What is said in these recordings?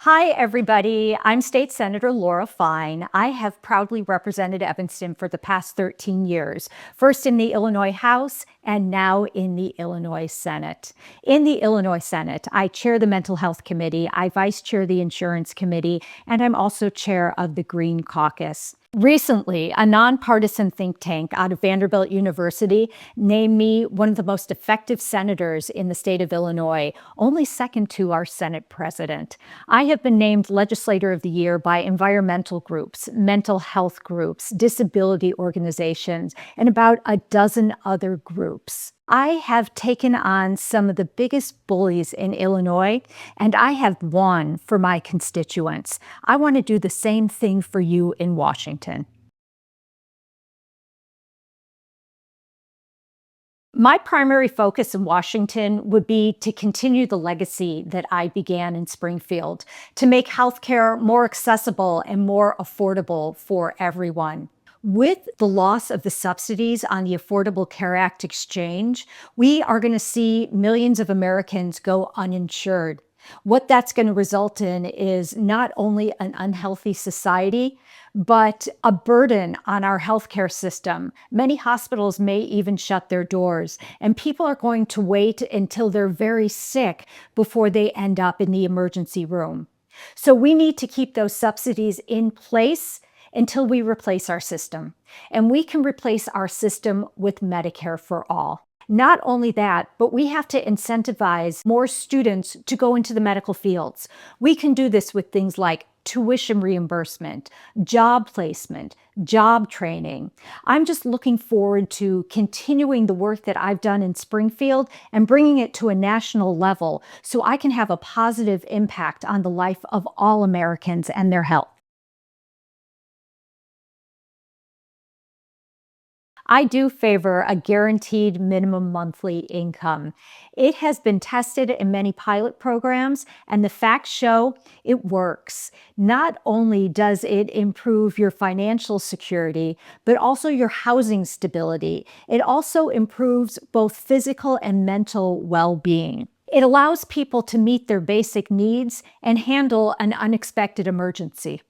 Hi, everybody. I'm State Senator Laura Fine. I have proudly represented Evanston for the past 13 years, first in the Illinois House and now in the Illinois Senate. In the Illinois Senate, I chair the Mental Health Committee, I vice chair the Insurance Committee, and I'm also chair of the Green Caucus. Recently, a nonpartisan think tank out of Vanderbilt University named me one of the most effective senators in the state of Illinois, only second to our Senate president. I have been named Legislator of the Year by environmental groups, mental health groups, disability organizations, and about a dozen other groups. I have taken on some of the biggest bullies in Illinois, and I have won for my constituents. I want to do the same thing for you in Washington. My primary focus in Washington would be to continue the legacy that I began in Springfield, to make healthcare more accessible and more affordable for everyone. With the loss of the subsidies on the Affordable Care Act exchange, we are going to see millions of Americans go uninsured. What that's going to result in is not only an unhealthy society, but a burden on our healthcare system. Many hospitals may even shut their doors, and people are going to wait until they're very sick before they end up in the emergency room. So we need to keep those subsidies in place until we replace our system. And we can replace our system with Medicare for all. Not only that, but we have to incentivize more students to go into the medical fields. We can do this with things like tuition reimbursement, job placement, job training. I'm just looking forward to continuing the work that I've done in Springfield and bringing it to a national level so I can have a positive impact on the life of all Americans and their health. I do favor a guaranteed minimum monthly income. It has been tested in many pilot programs, and the facts show it works. Not only does it improve your financial security, but also your housing stability. It also improves both physical and mental well-being. It allows people to meet their basic needs and handle an unexpected emergency.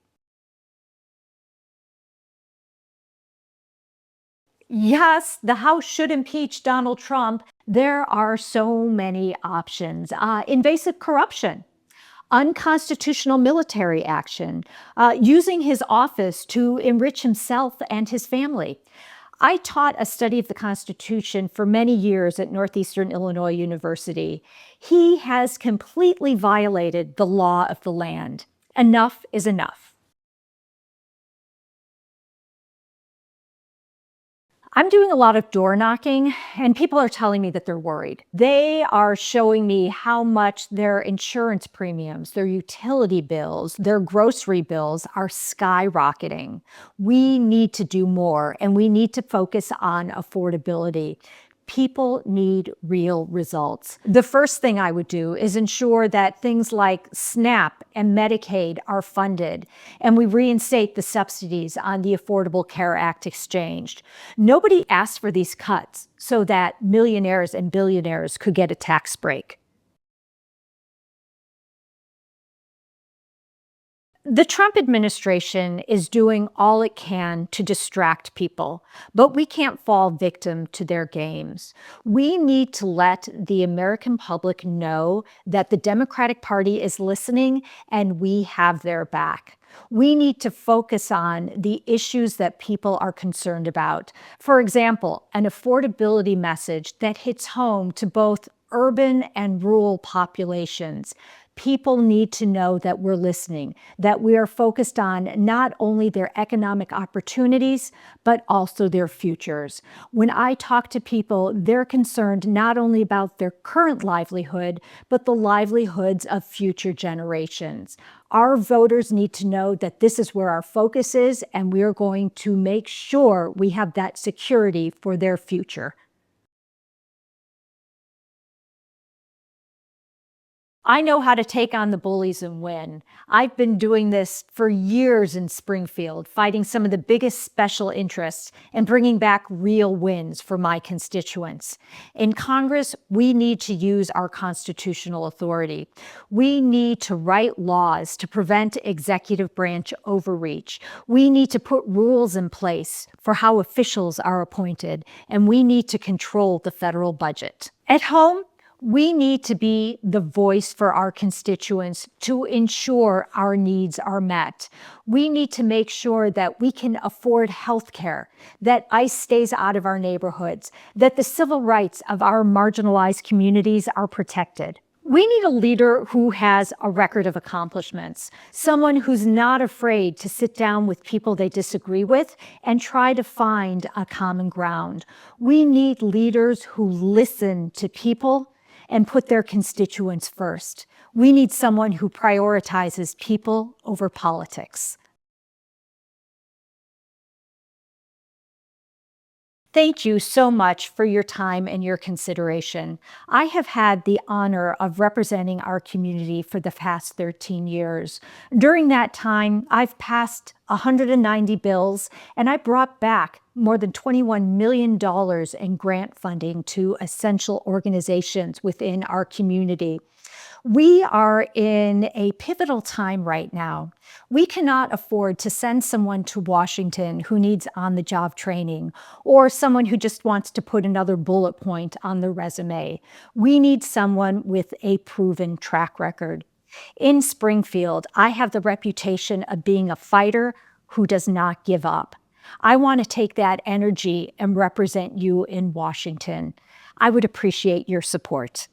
Yes, the House should impeach Donald Trump. There are so many options. Invasive corruption, unconstitutional military action, using his office to enrich himself and his family. I taught a study of the Constitution for many years at Northeastern Illinois University. He has completely violated the law of the land. Enough is enough. I'm doing a lot of door knocking, and people are telling me that they're worried. They are showing me how much their insurance premiums, their utility bills, their grocery bills are skyrocketing. We need to do more, and we need to focus on affordability. People need real results. The first thing I would do is ensure that things like SNAP and Medicaid are funded, and we reinstate the subsidies on the Affordable Care Act exchanged. Nobody asked for these cuts so that millionaires and billionaires could get a tax break. The Trump administration is doing all it can to distract people, but we can't fall victim to their games. We need to let the American public know that the Democratic Party is listening and we have their back. We need to focus on the issues that people are concerned about. For example, an affordability message that hits home to both urban and rural populations. People need to know that we're listening, that we are focused on not only their economic opportunities, but also their futures. When I talk to people, they're concerned not only about their current livelihood, but the livelihoods of future generations. Our voters need to know that this is where our focus is, and we are going to make sure we have that security for their future. I know how to take on the bullies and win. I've been doing this for years in Springfield, fighting some of the biggest special interests and bringing back real wins for my constituents. In Congress, we need to use our constitutional authority. We need to write laws to prevent executive branch overreach. We need to put rules in place for how officials are appointed, and we need to control the federal budget. At home, we need to be the voice for our constituents to ensure our needs are met. We need to make sure that we can afford health care, that ICE stays out of our neighborhoods, that the civil rights of our marginalized communities are protected. We need a leader who has a record of accomplishments, someone who's not afraid to sit down with people they disagree with and try to find a common ground. We need leaders who listen to people and put their constituents first. We need someone who prioritizes people over politics. Thank you so much for your time and your consideration. I have had the honor of representing our community for the past 13 years. During that time, I've passed 190 bills, and I brought back more than $21 million in grant funding to essential organizations within our community. We are in a pivotal time right now. We cannot afford to send someone to Washington who needs on-the-job training or someone who just wants to put another bullet point on the resume. We need someone with a proven track record. In Springfield, I have the reputation of being a fighter who does not give up. I want to take that energy and represent you in Washington. I would appreciate your support.